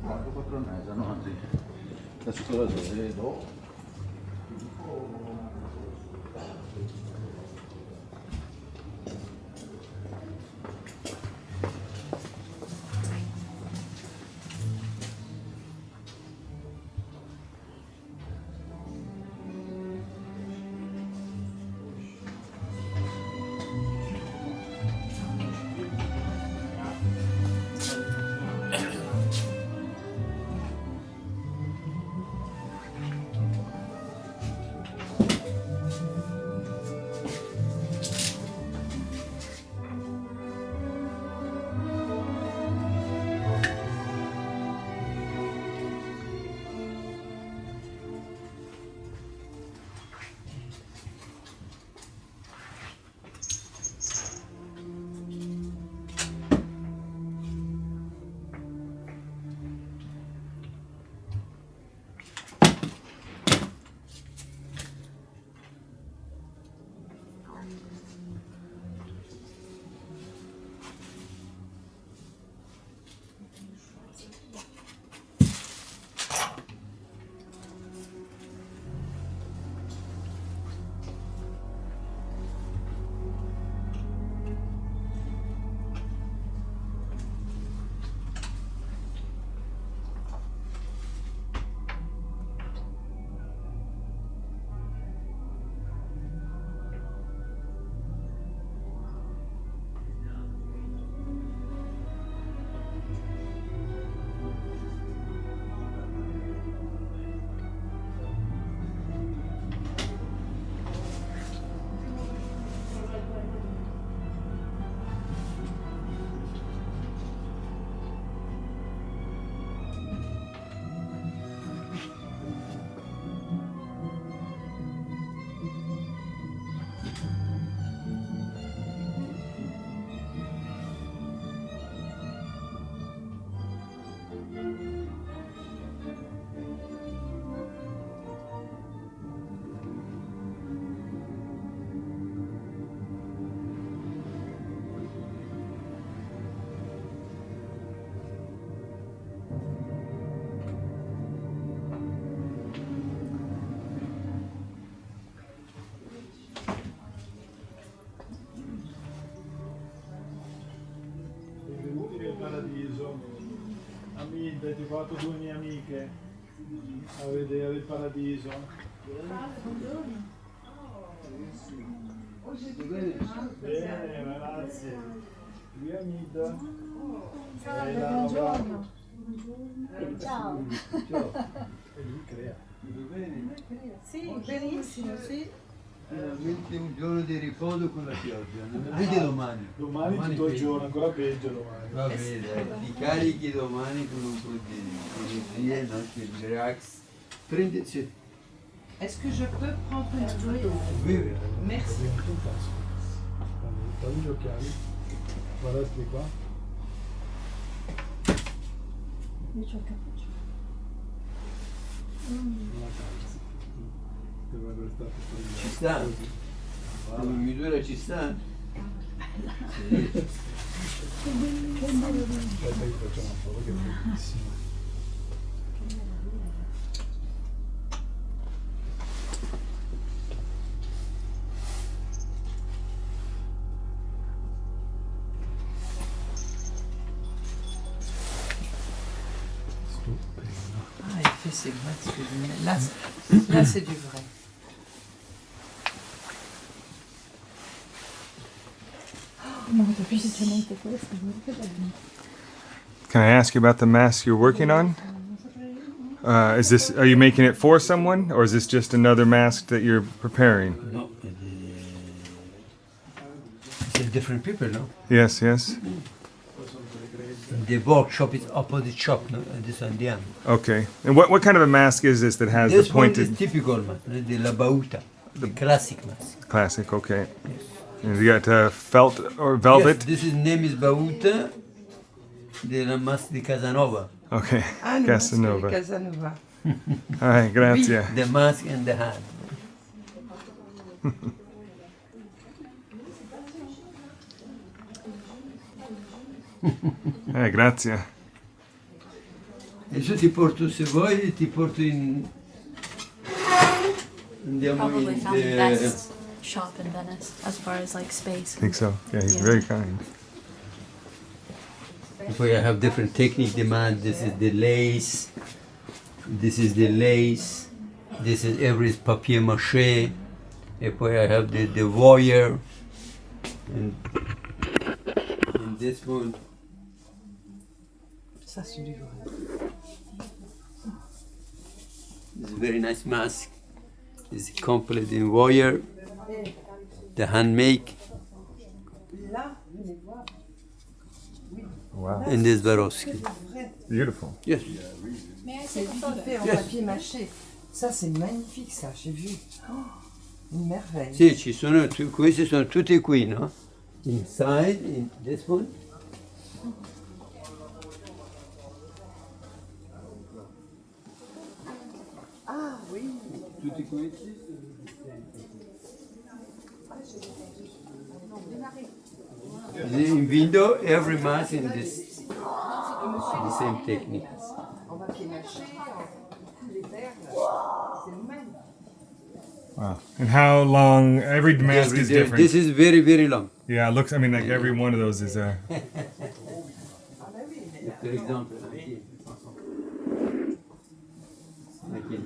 4 e mezza, no? Anzi, adesso cosa vedo? Paradiso. Hamid, ti ho fatto 2 mie amiche a vedere il paradiso. Bene, grazie. Qui Hamid. Buongiorno. Ciao. E lui crea. Bene. Sì, benissimo, sì. Finalmente un giorno di riposo con la pioggia. Vedi domani. Domani tutto il giorno, ancora peggio domani. Va bene, ti carichi domani con un po' di energia, no? Di relax. Prendi, sì. Est-ce que je peux prendre une photo? Oui. Merci. Togli gli occhiali. Guardati qua. Io c'ho il cappuccio. Una calza. Dovrebbe stare Ci sta? La misura ci sta? Sì. Aspetta, io facciamo una foto che è bellissima. Ah, il fait ses grattes, là c'est du vrai. Can I ask you about the mask you're working on? Are you making it for someone, or is this just another mask that you're preparing? No, it's different people, no? Yes, yes. The workshop is opposite shop, no? And this one, the end. Okay. And what kind of a mask is this that has This the one pointed is typical, man. The La Bauta, the classic mask. classic? Okay. Yes. And you got felt or velvet? Yes, this is name is Bauta, the mask di Casanova. Okay. Ah, le masque Casanova. di Casanova. All right, grazie. The mask and the hand. Grazie. Adesso ti porto, se vuoi, ti porto in... Andiamo Probably in... found the best shop in Venice as far as like space. I think so. Yeah, he's Yeah. very kind. Poi I have different technique demand. This is the lace. This is the lace. This is every papier mâché. E poi I have the wire. And this one. Ça, c'est du vrai. This is a very nice mask. It's complete in wire. The handmade. Wow. And this Swarovski. Beautiful. Yes. C'est lui qui fait en Yes. papier mâché. Ça, c'est magnifique, ça, j'ai vu. Oh, une merveille. Sì, ci sono, questi sono tutti qui, no? Inside, in this one. Ah oui. Tutti questi. In window, every mask in this, the same technique. En papier mâché, en les perles. C'est le même. Wow. And how long? Every mask is different. This is very, very long. Yeah, it looks. I mean, like every one of those is a. For example,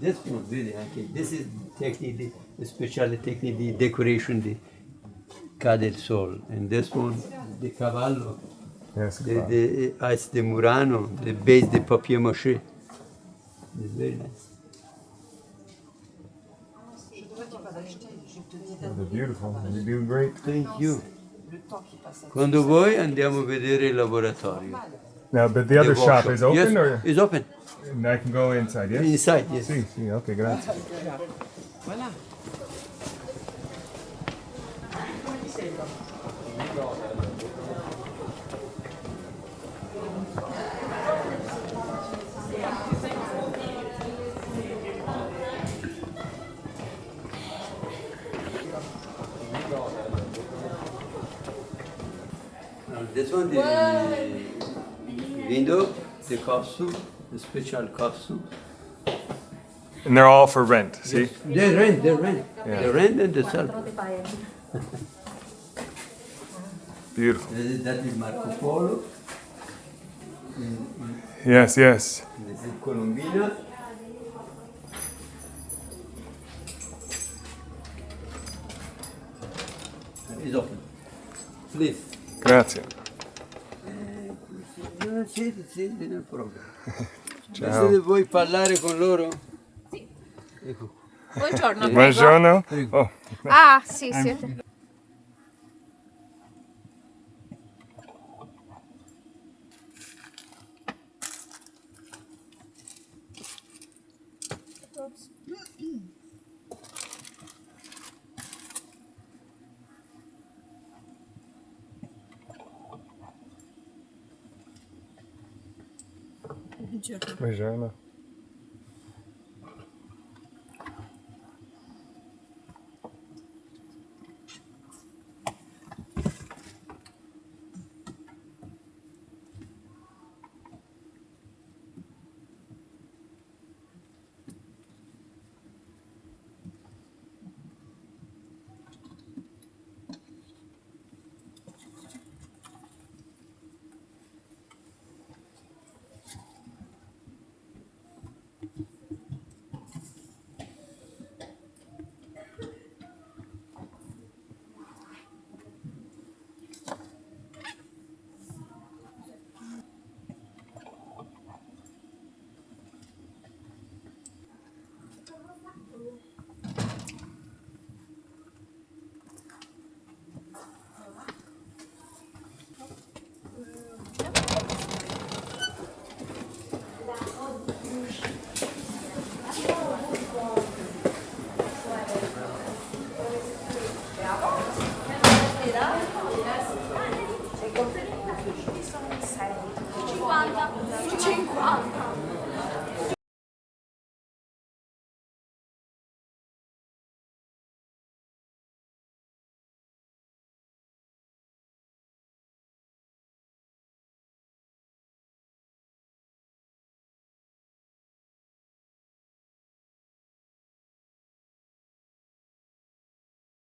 this one, really, this is technique, the special technique, the decoration, the cadel sol, and this one, the cavallo, Yes. the ice de Murano, the base, the papier mâché. It's very nice. They're beautiful. You do great. Thank you. Le temps qui passe à Quando vuoi andiamo a vedere il laboratorio. Now, but the other The shop workshop. is open, Yes, or it's open. and I can go inside. Yes. Inside, yes. See, see. Okay, grazie. Voilà. Now, this one, the window, the costume, the special costume. And they're all for rent. See. They rent, Yeah. They rent and they sell. Beautiful. That is Marco Polo. Yes. Yes. This is Colombina. It's open. Please. Grazie. Sì, non è problema. Ciao. Se vuoi parlare con loro? Ecco. Buongiorno. Buongiorno. Oh, Ah, sì, sì. buongiorno.